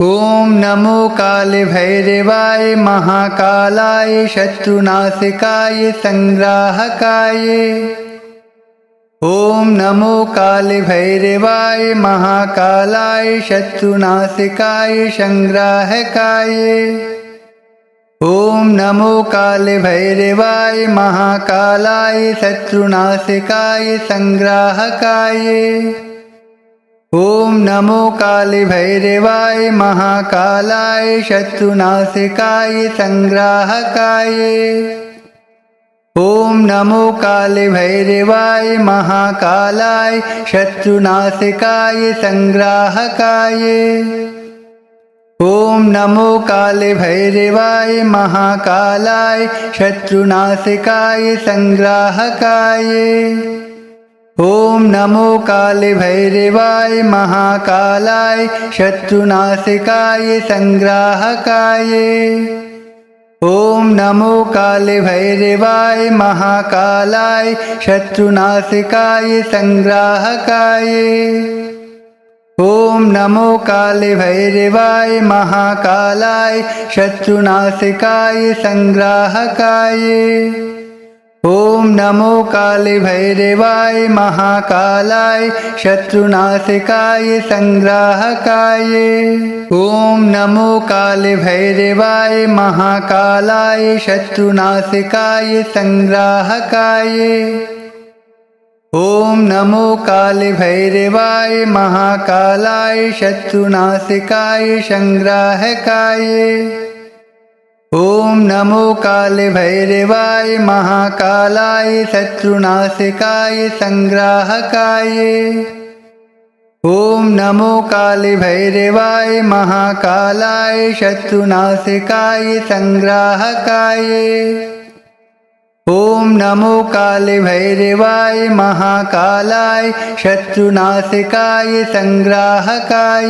ओम नमो काल भैरवाय महाकालाय शत्रुनाशिकाय संग्राहकाय। ओम नमो काल भैरवाय महाकालाय शत्रुनाशिकाय संग्राहकाय। ओम नमो काल भैरवाय महाकालाय शत्रुनाशिकाय संग्राहकाय। ओम नमो काल भैरवाय महाकालाय शत्रुनाशिकाय संग्राहकाय। ओम नमो काल भैरवाय महाकालाय शत्रुनाशिकाय संग्राहकाय। ओम नमो काल भैरवाय महाकालाय शत्रुनाशिकाय संग्राहकाय। ओम नमो काल भैरवाय महाकालाय शत्रुनाशिकाय संग्राहकाय। ओम नमो काल भैरवाय महाकालाय शत्रुनाशिकाय संग्राहकाय। ओम नमो काल भैरवाय महाकालाय शत्रुनाशिकाय संग्राहकाय। ओम नमो काल भैरवाय महाकालाय शत्रुनाशिकाय संग्राहकाय। ओम नमो काल भैरवाय महाकालाय शत्रुनाशिकाय संग्राहकाय। ओम नमो काल भैरवाय महाकालाय शत्रुनाशिकाय संग्राहकाय। ओम नमो काल भैरवाय महाकालाय शत्रुनाशिकाय संग्राहकाय। ओम नमो काल भैरवाय महाकालाय शत्रुनाशिकाय संग्राहकाय। ओम नमो काल भैरवाय महाकालाय शत्रुनाशिकाय संग्राहकाय।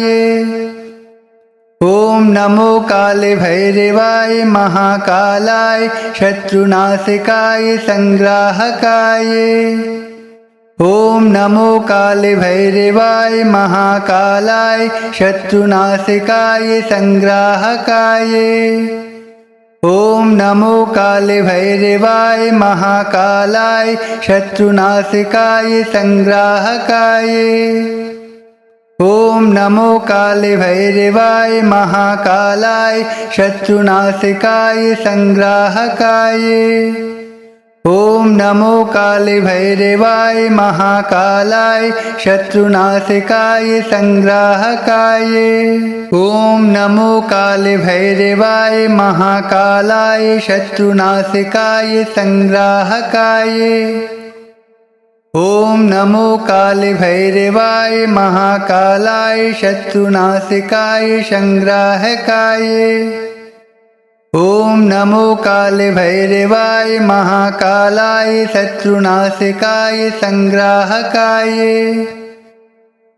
ओम नमो काल भैरवाय महाकालाय शत्रुनाशिकाय संग्राहकाय। ओम नमो काल भैरवाय महाकालाय शत्रुनाशिकाय संग्राहकाय। ओम नमो काल भैरवाय महाकालाय शत्रुनाशिकाय संग्राहकाय। ओम नमो काल भैरवाय महाकालाय शत्रुनाशिकाय संग्राहकाय। ओम नमो काल भैरवाय महाकालाय शत्रुनाशिकाय संग्राहकाय। ओम नमो काल भैरवाय महाकालाय शत्रुनाशिकाय संग्राहकाय। ओम नमो काल भैरवाय महाकालाय शत्रुनाशिकाय संग्राहकाय। ओम नमो काल भैरवाय महाकालाय शत्रुनाशिकाय संग्राहकाय।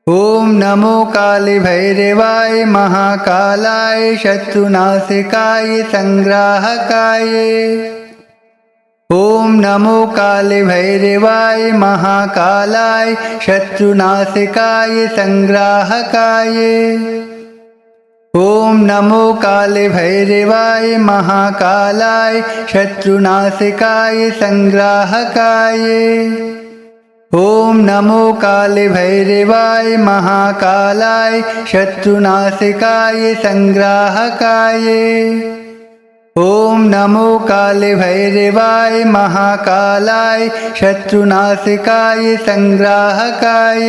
ओम नमो काल भैरवाय महाकालाय शत्रुनाशिकाय संग्राहकाय। ओम नमो काल भैरवाय महाकालाय शत्रुनाशिकाय संग्राहकाय। ओम नमो काल भैरवाय महाकालाय शत्रुनाशिकाय संग्राहकाय। ओम नमो काल भैरवाय महाकालाय शत्रुनाशिकाय संग्राहकाय। ओम नमो काल भैरवाय महाकालाय शत्रुनाशिकाय संग्राहकाय।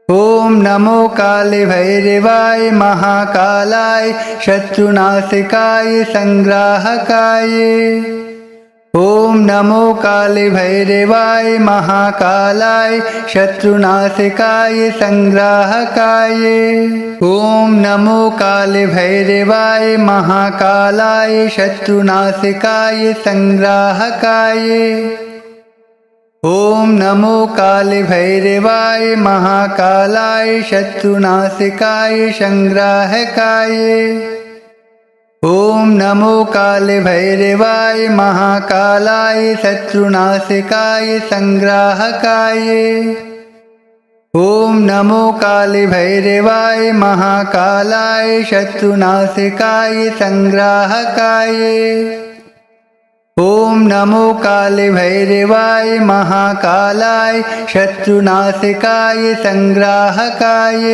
ओम नमो काल भैरवाय महाकालाय शत्रुनाशिकाय संग्राहकाय। ओम नमो काल भैरवाय महाकालाय शत्रुनाशिकाय संग्राहकाय। ओम नमो काल भैरवाय महाकालाय शत्रुनाशिकाय संग्राहकाय। ओम नमो काल भैरवाय महाकालाय शत्रुनाशिकाय संग्राहकाय। ओम नमो काल भैरवाय महाकालाय शत्रुनाशिकाय संग्राहकाय। ॐ नमो काले भैरवाय महाकालाय शत्रुनाशिकाय संग्राहकाय। ॐ नमो काले भैरवाय महाकालाय शत्रुनाशिकाय संग्राहकाय।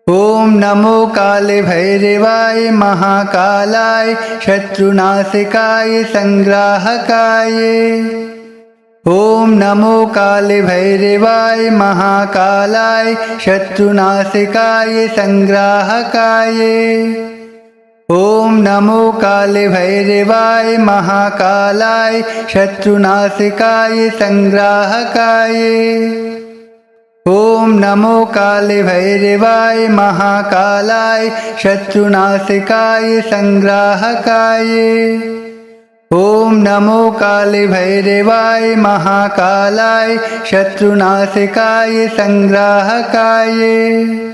ॐ नमो काले भैरवाय महाकालाय शत्रुनाशिकाय संग्राहकाय। ॐ नमो काले भैरवाय महाकालाय शत्रुनाशिकाय संग्राहकाय। ॐ नमो काले भैरवाय महाकालाय शत्रुनाशिकाय संग्राहकाय। ॐ नमो काले भैरवाय महाकालाय शत्रुनाशिकाय संग्राहकाय। ॐ नमो काले भैरवाय महाकालाय शत्रुनाशिकाय संग्राहकाय।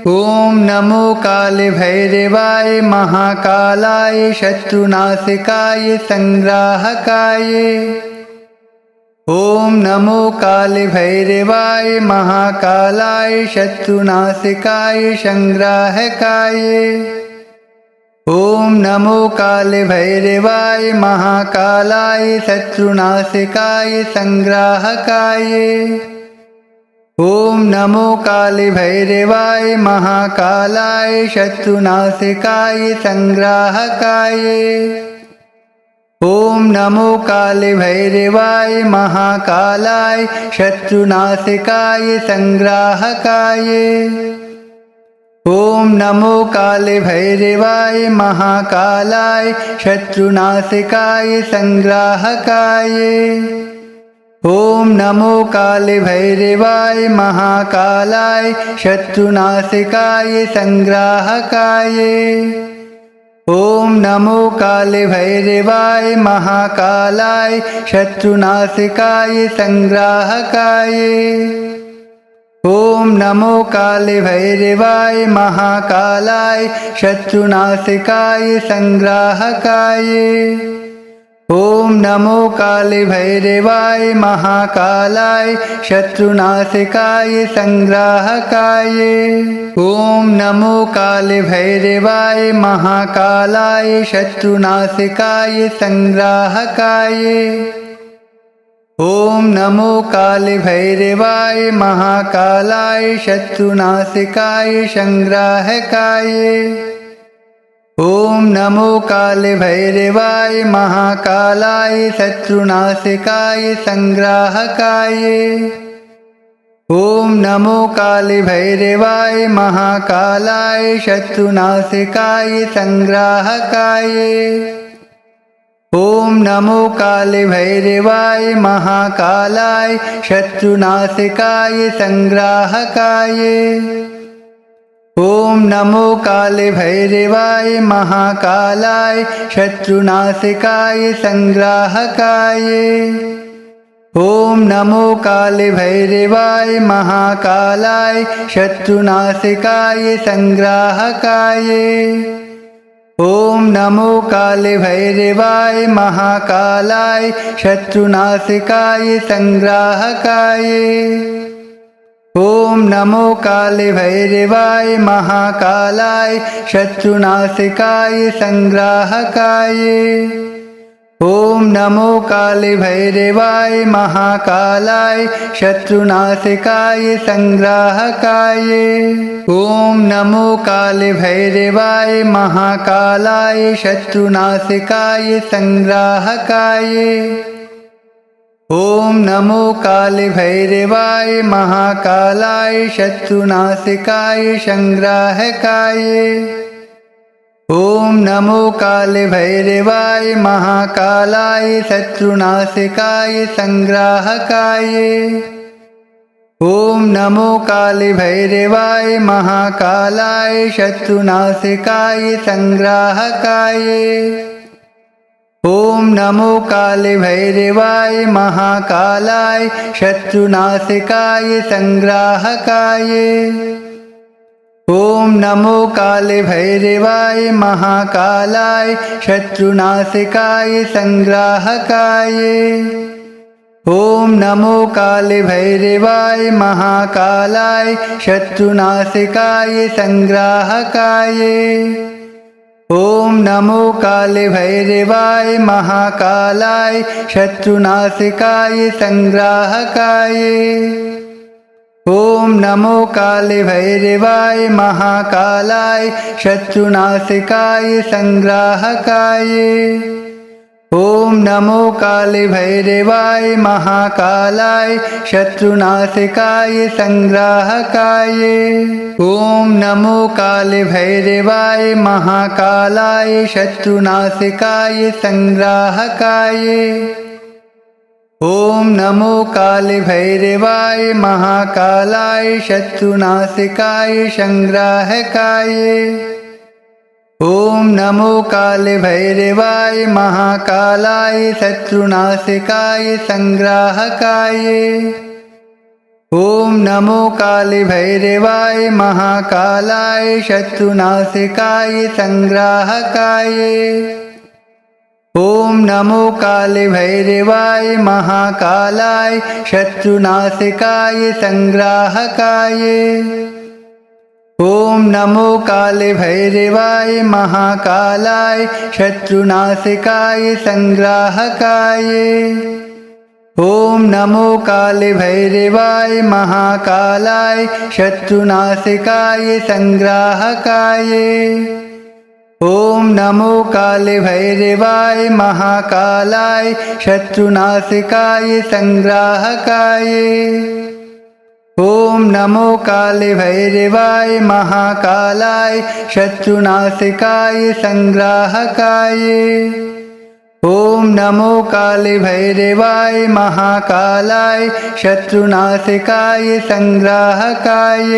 ॐ नमो काले भैरवाय महाकालाय शत्रुनाशिकाय संग्राहकाय। ॐ नमो काले भैरवाय महाकालाय शत्रुनाशिकाय संग्राहकाय। ॐ नमो काले भैरवाय महाकालाय शत्रुनाशिकाय संग्राहकाय। ॐ नमो काले भैरवाय महाकालाय शत्रुनाशिकाय संग्राहकाय। ॐ नमो काले भैरवाय महाकालाय शत्रुनाशिकाय संग्राहकाय। ॐ नमो काले भैरवाय महाकालाय शत्रुनाशिकाय संग्राहकाय। ॐ नमो काले भैरवाय महाकालाय शत्रुनाशिकाय संग्राहकाय। ॐ नमो काले भैरवाय महाकालाय शत्रुनाशिकाय संग्राहकाय। ॐ नमो काले भैरवाय महाकालाय शत्रुनाशिकाय संग्राहकाय। ॐ नमो काले भैरवाय महाकालाय शत्रुनाशिकाय संग्राहकाय। ॐ नमो काले भैरवाय महाकालाय शत्रुनाशिकाय संग्राहकाय। ॐ नमो काले भैरवाय महाकालाय शत्रुनाशिकाय संग्राहकाय। ॐ नमो काले भैरवाय महाकालाय शत्रुनाशिकाय संग्राहकाय। ॐ नमो काले भैरवाय महाकालाय शत्रुनाशिकाय संग्राहकाय। ॐ नमो काले भैरवाय महाकालाय शत्रुनाशिकाय संग्राहकाय। ॐ नमो काले भैरवाय महाकालाय शत्रुनाशिकाय संग्राहकाय। ॐ नमो काले भैरवाय महाकालाय शत्रुनाशिकाय संग्राहकाय। ॐ नमो काले भैरवाय महाकालाय शत्रुनाशिकाय संग्राहकाय। ॐ नमो काले भैरवाय महाकालाय शत्रुनाशिकाय संग्राहकाय। ॐ नमो काले भैरवाय महाकालाय शत्रुनाशिकाय संग्राहकाय। ॐ नमो काले भैरवाय महाकालाय शत्रुनाशिकाय संग्राहकाय। ॐ नमो काले भैरवाय महाकालाय शत्रुनाशिकाय संग्राहकाय। ॐ नमो काले भैरवाय महाकालाय शत्रुनाशिकाय संग्राहकाय। ॐ नमो काले भैरवाय महाकालाय शत्रुनाशिकाय संग्राहकाय। ॐ नमो काले भैरवाय महाकालाय शत्रुनाशिकाय संग्राहकाय। ॐ नमो काले भैरवाय महाकालाय शत्रुनाशिकाय संग्राहकाय। ॐ नमो कालभैरवाय महाकालाय शत्रुनाशकाय संग्राहकाय। ॐ नमो कालभैरवाय महाकालाय शत्रुनाशकाय संग्राहकाय। ॐ नमो कालभैरवाय महाकालाय शत्रुनाशकाय संग्राहकाय। ॐ नमो कालभैरवाय महाकालाय शत्रुनाशकाय संग्राहकाय। ॐ नमो कालभैरवाय महाकालाय शत्रुनाशकाय संग्राहकाय। ॐ नमो कालभैरवाय महाकालाय शत्रुनाशकाय संग्राहकाय। ॐ नमो कालभैरवाय महाकालाय शत्रुनाशकाय संग्राहकाय। ॐ नमो कालभैरवाय महाकालाय शत्रुनाशकाय संग्राहकाय। ॐ नमो कालभैरवाय महाकालाय शत्रुनाशकाय संग्राहकाय। ॐ नमो कालभैरवाय महाकालाय शत्रुनाशकाय संग्राहकाय। ॐ नमो कालभैरवाय महाकालाय शत्रुनाशकाय संग्राहकाय। ॐ नमो कालभैरवाय महाकालाय शत्रुनाशकाय संग्राहकाय। ॐ नमो कालभैरवाय महाकालाय शत्रुनाशकाय संग्राहकाय। ॐ नमो कालभैरवाय महाकालाय शत्रुनाशकाय संग्राहकाय।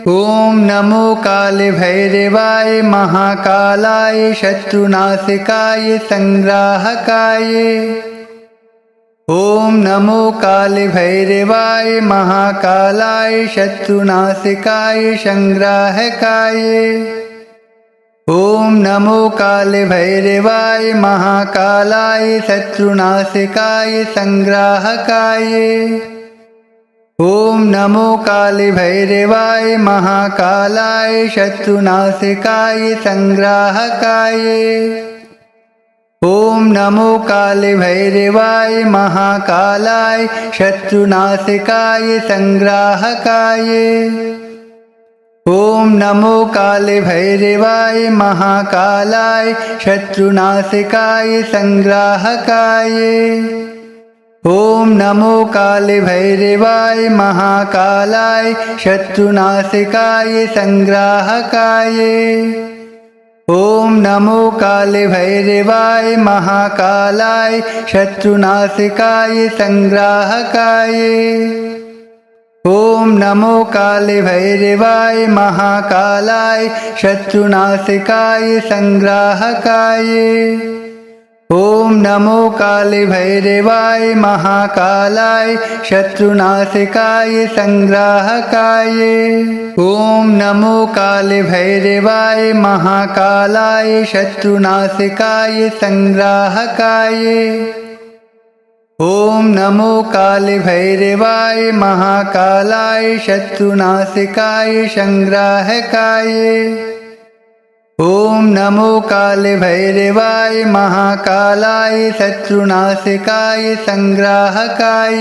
ॐ नमो कालभैरवाय महाकालाय शत्रुनाशकाय संग्राहकाय। ॐ नमो कालभैरवाय महाकालाय शत्रुनाशकाय संग्राहकाय। ॐ नमो कालभैरवाय महाकालाय शत्रुनाशकाय संग्राहकाय। ॐ नमो कालभैरवाय महाकालाय शत्रुनाशकाय संग्राहकाय। ॐ नमो कालभैरवाय महाकालाय शत्रुनाशकाय संग्राहकाय। ॐ नमो कालभैरवाय महाकालाय शत्रुनाशकाय संग्राहकाय। ॐ नमो कालभैरवाय महाकालाय शत्रुनाशकाय संग्राहकाय। ॐ नमो कालभैरवाय महाकालाय शत्रुनाशकाय संग्राहकाय। ॐ नमो कालभैरवाय महाकालाय शत्रुनाशकाय संग्राहकाय। ॐ नमो कालभैरवाय महाकालाय शत्रुनाशकाय संग्राहकाय। ॐ नमो कालभैरवाय महाकालाय शत्रुनाशकाय संग्राहकाय। ॐ नमो कालभैरवाय महाकालाय शत्रुनाशकाय संग्राहकाय। ॐ नमो कालभैरवाय महाकालाय शत्रुनाशकाय संग्राहकाय।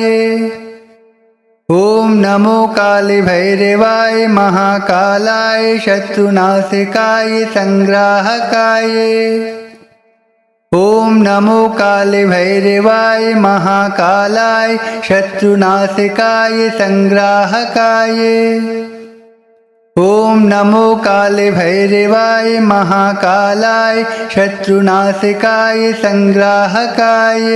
ॐ नमो कालभैरवाय महाकालाय शत्रुनाशकाय संग्राहकाय। ॐ नमो कालभैरवाय महाकालाय शत्रुनाशकाय संग्राहकाय। ॐ नमो कालभैरवाय महाकालाय शत्रुनाशकाय संग्राहकाय।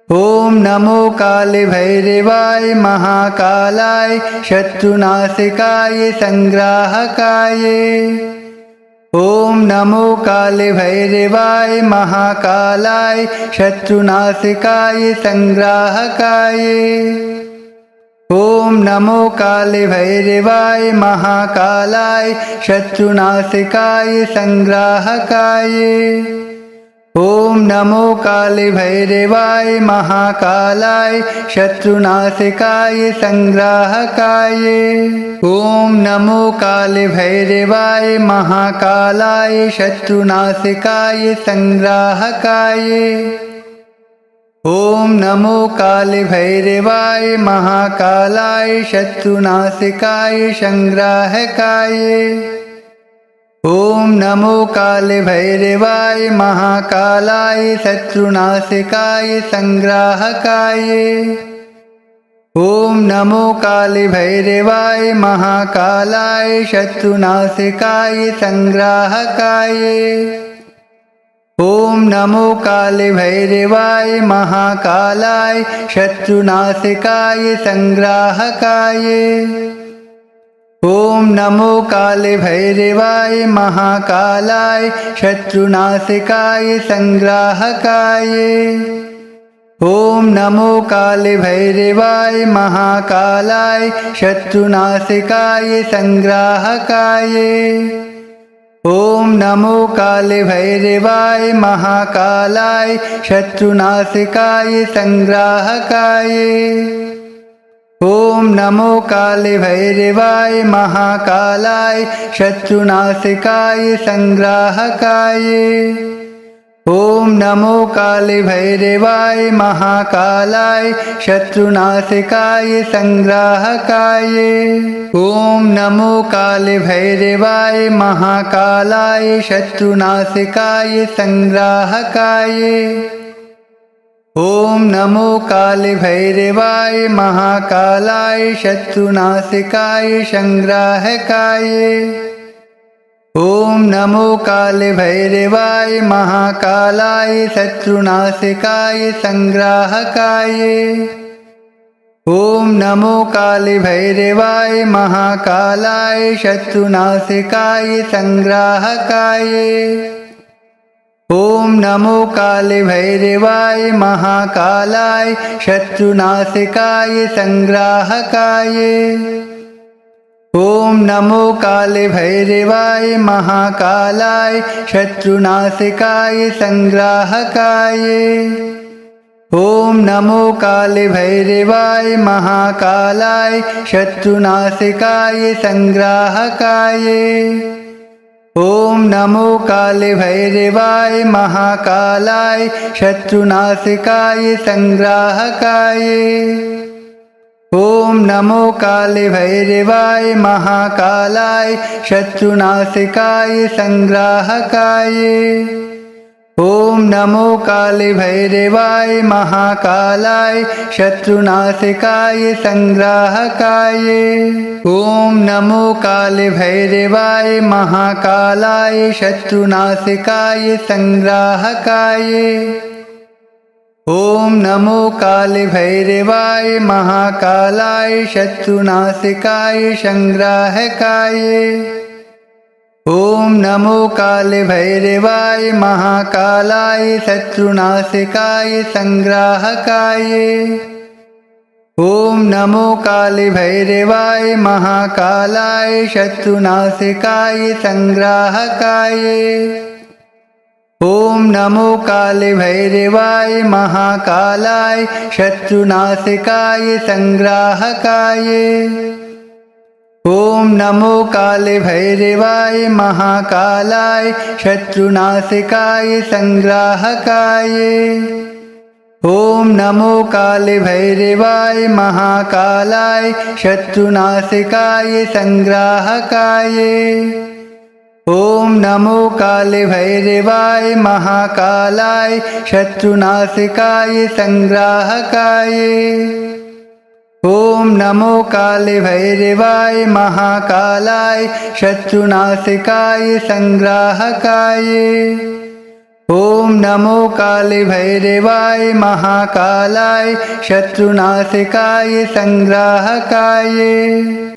ॐ नमो कालभैरवाय महाकालाय शत्रुनाशकाय संग्राहकाय। ॐ नमो कालभैरवाय महाकालाय शत्रुनाशकाय संग्राहकाय। ॐ नमो कालभैरवाय महाकालाय शत्रुनाशकाय संग्राहकाय। ॐ नमो कालभैरवाय महाकालाय शत्रुनाशकाय संग्राहकाय। ॐ नमो कालभैरवाय महाकालाय शत्रुनाशकाय संग्राहकाय। ॐ नमो कालभैरवाय महाकालाय शत्रुनाशकाय संग्राहकाय। ॐ नमो कालभैरवाय महाकालाय शत्रुनाशकाय संग्राहकाय। ॐ नमो कालभैरवाय महाकालाय शत्रुनाशकाय संग्राहकाय। ॐ नमो कालभैरवाय महाकालाय शत्रुनाशकाय संग्राहकाय। ॐ नमो कालभैरवाय महाकालाय शत्रुनाशकाय संग्राहकाय। ॐ नमो कालभैरवाय महाकालाय शत्रुनाशकाय संग्राहकाय। ॐ नमो कालभैरवाय महाकालाय शत्रुनाशकाय संग्राहकाय। ॐ नमो कालभैरवाय महाकालाय शत्रुनाशकाय संग्राहकाय। ॐ नमो कालभैरवाय महाकालाय शत्रुनाशकाय संग्राहकाय। ॐ नमो कालभैरवाय महाकालाय शत्रुनाशकाय संग्राहकाय। ॐ नमो कालभैरवाय महाकालाय शत्रुनाशकाय संग्राहकाय। ॐ नमो कालभैरवाय महाकालाय शत्रुनाशकाय संग्राहकाय। ॐ नमो कालभैरवाय महाकालाय शत्रुनाशकाय संग्राहकाय। ॐ नमो कालभैरवाय महाकालाय शत्रुनाशकाय संग्राहकाय। ॐ नमो कालभैरवाय महाकालाय शत्रुनाशकाय संग्राहकाय। ॐ नमो कालभैरवाय महाकालाय शत्रुनाशकाय संग्राहकाय। ॐ नमो कालभैरवाय महाकालाय शत्रुनाशकाय संग्राहकाय। ॐ नमो कालभैरवाय महाकालाय शत्रुनाशकाय संग्राहकाय। ॐ नमो कालभैरवाय महाकालाय शत्रुनाशकाय संग्राहकाय। ॐ नमो कालभैरवाय महाकालाय शत्रुनाशकाय संग्राहकाय। ॐ नमो कालभैरवाय महाकालाय शत्रुनाशकाय संग्राहकाय। ॐ नमो कालभैरवाय महाकालाय शत्रुनाशकाय संग्राहकाय। ॐ नमो कालभैरवाय महाकालाय शत्रुनाशकाय संग्राहकाय। ॐ नमो कालभैरवाय महाकालाय शत्रुनाशकाय संग्राहकाय। ॐ नमो कालभैरवाय महाकालाय शत्रुनाशकाय संग्राहकाय। ॐ नमो कालभैरवाय महाकालाय शत्रुनाशकाय संग्राहकाय। ॐ नमो कालभैरवाय महाकालाय शत्रुनाशकाय संग्राहकाय। ॐ नमो कालभैरवाय महाकालाय शत्रुनाशकाय संग्राहकाय। ॐ नमो कालभैरवाय महाकालाय शत्रुनाशकाय संग्राहकाय।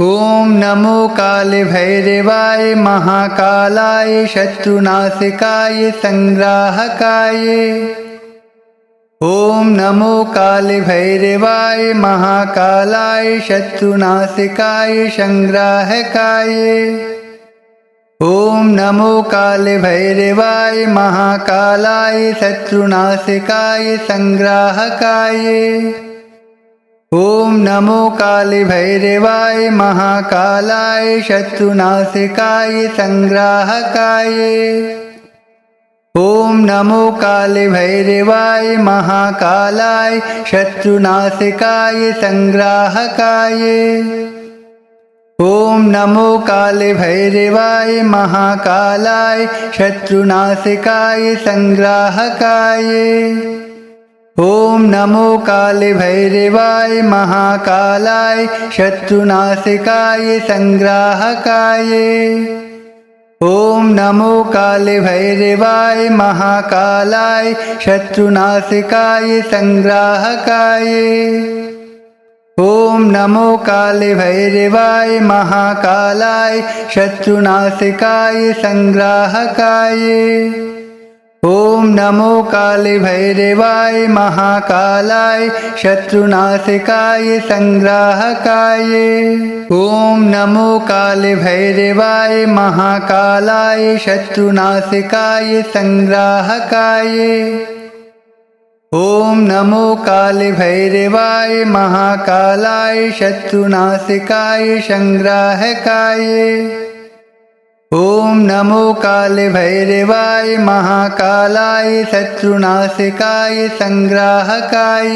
ॐ नमो कालभैरवाय महाकालाय शत्रुनाशकाय संग्राहकाय। ॐ नमो कालभैरवाय महाकालाय शत्रुनाशकाय संग्राहकाय। ॐ नमो कालभैरवाय महाकालाय शत्रुनाशिकाय संग्राहकाय। ॐ नमो कालभैरवाय महाकालाय शत्रुनाशिकाय संग्राहकाय। ॐ नमो कालभैरवाय महाकालाय शत्रुनाशिकाय संग्राहकाय। ॐ नमो कालभैरवाय महाकालाय शत्रुनाशिकाय संग्राहकाय। ॐ नमो कालभैरवाय महाकालाय शत्रुनाशिकाय संग्राहकाय। ॐ नमो कालभैरवाय महाकालाय शत्रुनाशिकाय संग्राहकाय। ॐ नमो कालभैरवाय महाकालाय शत्रुनाशिकाय संग्राहकाय। ॐ नमो कालभैरवाय महाकालाय शत्रुनाशिकाय संग्राहकाय। ॐ नमो कालभैरवाय महाकालाय शत्रुनाशिकाय संग्राहकाय। ॐ नमो कालभैरवाय महाकालाय शत्रुनाशिकाय संग्राहकाय। ॐ नमो कालभैरवाय महाकालाय शत्रुनाशिकाय संग्राहकाय।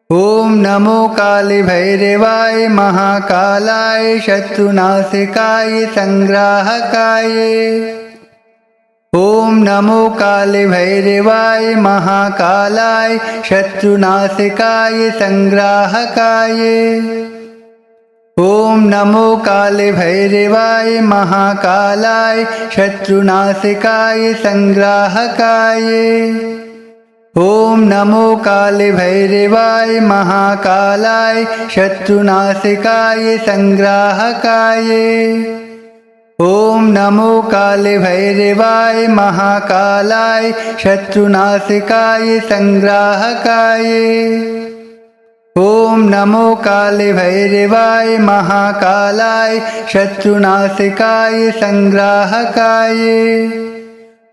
ॐ नमो कालभैरवाय महाकालाय शत्रुनाशिकाय संग्राहकाय। ॐ नमो कालभैरवाय महाकालाय शत्रुनाशिकाय संग्राहकाय। ॐ नमो कालभैरवाय महाकालाय शत्रुनाशिकाय संग्राहकाय। ॐ नमो कालभैरवाय महाकालाय शत्रुनाशिकाय संग्राहकाय। ॐ नमो कालभैरवाय महाकालाय शत्रुनाशिकाय संग्राहकाय। ॐ नमो कालभैरवाय महाकालाय शत्रुनाशिकाय संग्राहकाय।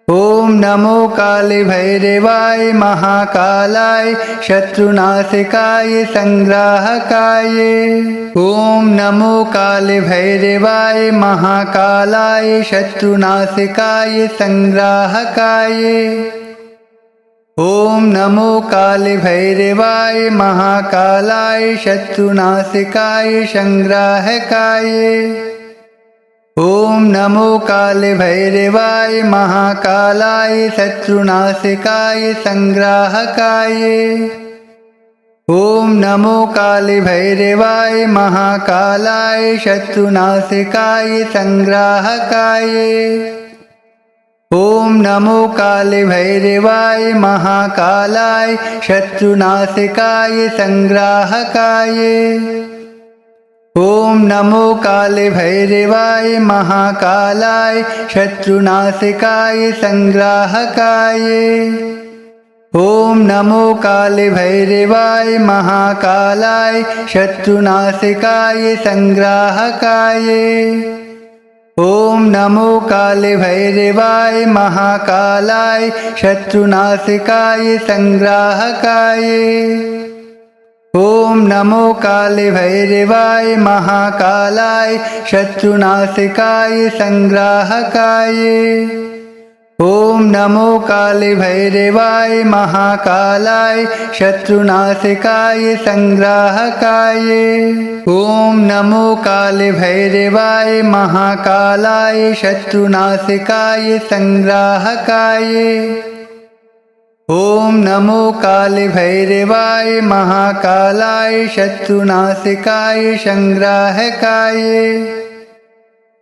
ॐ नमो कालभैरवाय महाकालाय शत्रुनाशिकाय संग्राहकाय। ॐ नमो कालभैरवाय महाकालाय शत्रुनाशिकाय संग्राहकाय। ॐ नमो कालभैरवाय महाकालाय शत्रुनाशिकाय संग्राहकाय। ॐ नमो कालभैरवाय महाकालाय शत्रुनाशिकाय संग्राहकाय। ॐ नमो कालभैरवाय महाकालाय शत्रुनाशिकाय संग्राहकाय। ॐ नमो कालभैरवाय महाकालाय शत्रुनाशिकाय संग्राहकाय। ॐ नमो कालभैरवाय महाकालाय शत्रुनाशिकाय संग्राहकाय। ॐ नमो कालभैरवाय महाकालाय शत्रुनाशिकाय संग्राहकाय। ॐ नमो कालभैरवाय महाकालाय शत्रुनाशिकाय संग्राहकाय। ॐ नमो कालभैरवाय महाकालाय शत्रुनाशिकाय संग्राहकाय। ॐ नमो कालभैरवाय महाकालाय शत्रुनाशिकाय संग्राहकाय। ॐ नमो कालभैरवाय महाकालाय शत्रुनाशिकाय संग्राहकाय। ॐ नमो कालभैरवाय महाकालाय शत्रुनाशिकाय संग्राहकाय।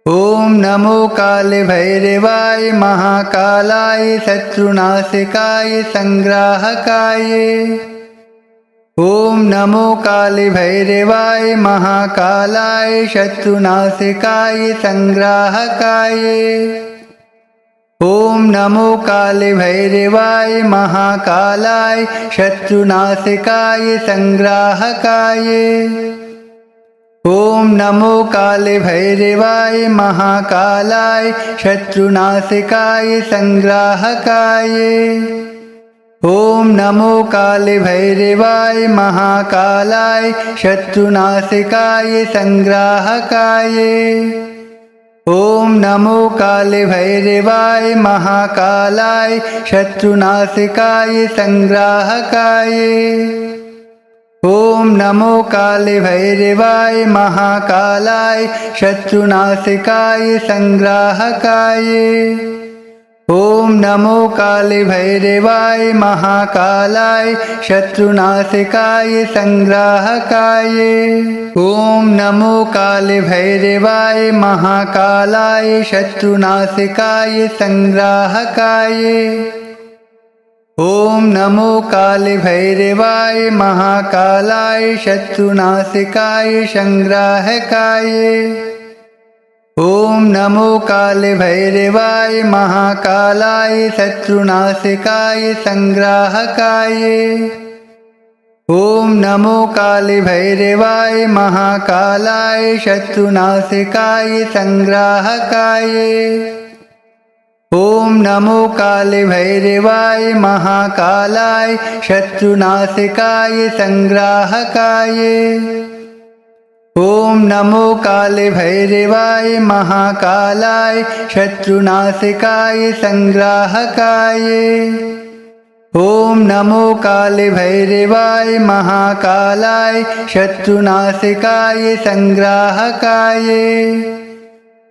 ॐ नमो कालभैरवाय महाकालाय शत्रुनाशिकाय संग्राहकाय। ॐ नमो कालभैरवाय महाकालाय शत्रुनाशिकाय संग्राहकाय। ॐ नमो कालभैरवाय महाकालाय शत्रुनाशिकाय संग्राहकाय। ॐ नमो काले भैरवाय महाकालाय शत्रुनाशकाय संग्राहकाय। ॐ नमो काले भैरवाय महाकालाय शत्रुनाशकाय संग्राहकाय। ॐ नमो काले भैरवाय महाकालाय शत्रुनाशकाय संग्राहकाय। ॐ नमो काले भैरवाय महाकालाय शत्रुनाशकाय संग्राहकाय। ॐ नमो काले भैरवाय महाकालाय शत्रुनाशकाय संग्राहकाय। ॐ नमो काले भैरवाय महाकालाय शत्रुनाशकाय संग्राहकाय। ॐ नमो काले भैरवाय महाकालाय शत्रुनाशकाय संग्राहकाय। ॐ नमो काले भैरवाय महाकालाय शत्रुनाशकाय संग्राहकाय। ॐ नमो काले भैरवाय महाकालाय शत्रुनाशकाय संग्राहकाय। ॐ नमो काले भैरवाय महाकालाय शत्रुनाशकाय संग्राहकाय। ॐ नमो काले भैरवाय महाकालाय शत्रुनाशकाय संग्राहकाय। ॐ नमो काले भैरवाय महाकालाय शत्रुनाशकाय संग्राहकाय।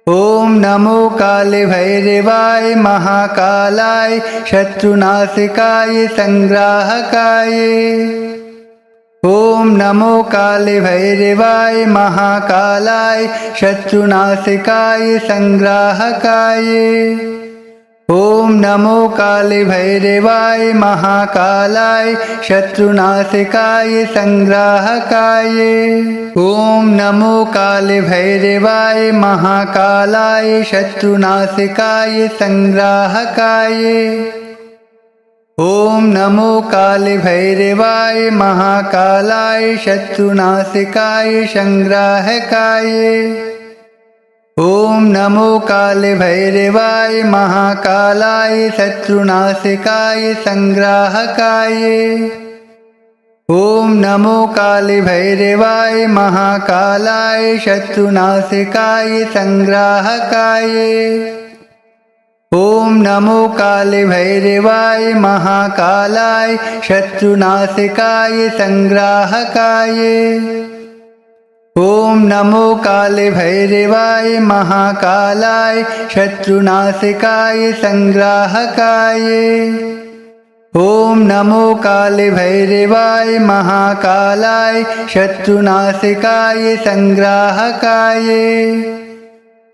ॐ नमो काले भैरवाय महाकालाय शत्रुनाशकाय संग्राहकाय। ॐ नमो काले भैरवाय महाकालाय शत्रुनाशकाय संग्राहकाय। ॐ नमो काले भैरवाय महाकालाय शत्रुनाशकाय संग्राहकाय। ॐ नमो काले भैरवाय महाकालाय शत्रुनाशकाय संग्राहकाय। ॐ नमो काले भैरवाय महाकालाय शत्रुनाशकाय संग्राहकाय। ॐ नमो काले भैरवाय महाकालाय शत्रुनाशकाय संग्राहकाय। ॐ नमो काले भैरवाय महाकालाय शत्रुनाशकाय संग्राहकाय। ॐ नमो काले भैरवाय महाकालाय शत्रुनाशकाय संग्राहकाय। ॐ नमो काले भैरवाय महाकालाय शत्रुनाशकाय संग्राहकाय। ॐ नमो काले भैरवाय महाकालाय शत्रुनाशकाय संग्राहकाय।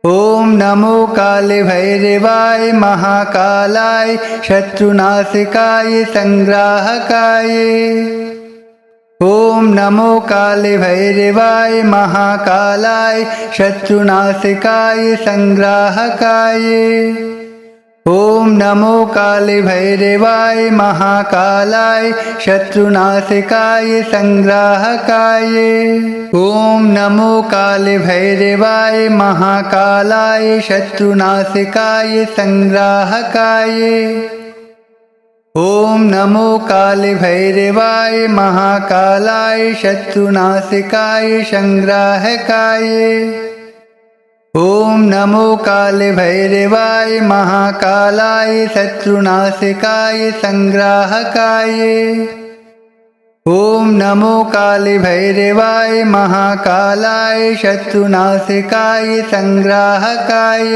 ॐ नमो काले भैरवाय महाकालाय शत्रुनाशकाय संग्राहकाय। ॐ नमो काले भैरवाय महाकालाय शत्रुनाशकाय संग्राहकाय। ॐ नमो काले भैरवाय महाकालाय शत्रुनाशकाय संग्राहकाय। ॐ नमो काले भैरवाय महाकालाय शत्रुनाशकाय संग्राहकाय। ॐ नमो काले भैरवाय महाकालाय शत्रुनाशकाय संग्राहकाय। ॐ नमो काले भैरवाय महाकालाय शत्रुनाशकाय संग्राहकाय। ॐ नमो काले भैरवाय महाकालाय शत्रुनाशकाय संग्राहकाय।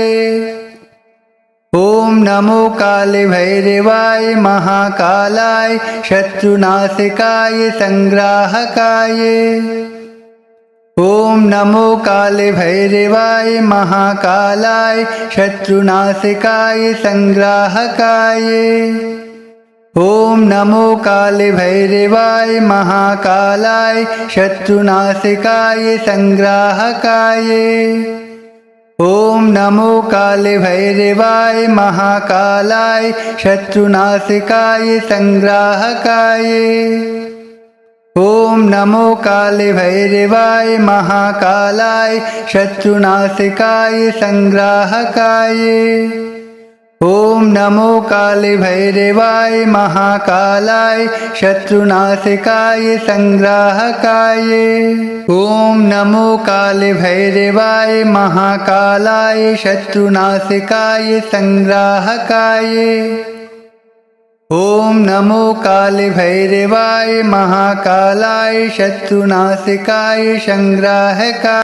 ॐ नमो काले भैरवाय महाकालाय शत्रुनाशकाय संग्राहकाय। ॐ नमो काले भैरवाय महाकालाय शत्रुनाशकाय संग्राहकाय। ॐ नमो काले भैरवाय महाकालाय शत्रुनाशकाय संग्राहकाय। ॐ नमो काले भैरवाय महाकालाय शत्रुनाशकाय संग्राहकाय। ॐ नमो कालभैरवाय महाकालाय शत्रुनाशकाय संग्राहकाय। ॐ नमो कालभैरवाय महाकालाय शत्रुनाशकाय संग्राहकाय। ॐ नमो कालभैरवाय महाकालाय शत्रुनाशकाय संग्राहकाय। ॐ नमो कालभैरवाय महाकालाय शत्रुनाशकाय संग्राहकाय।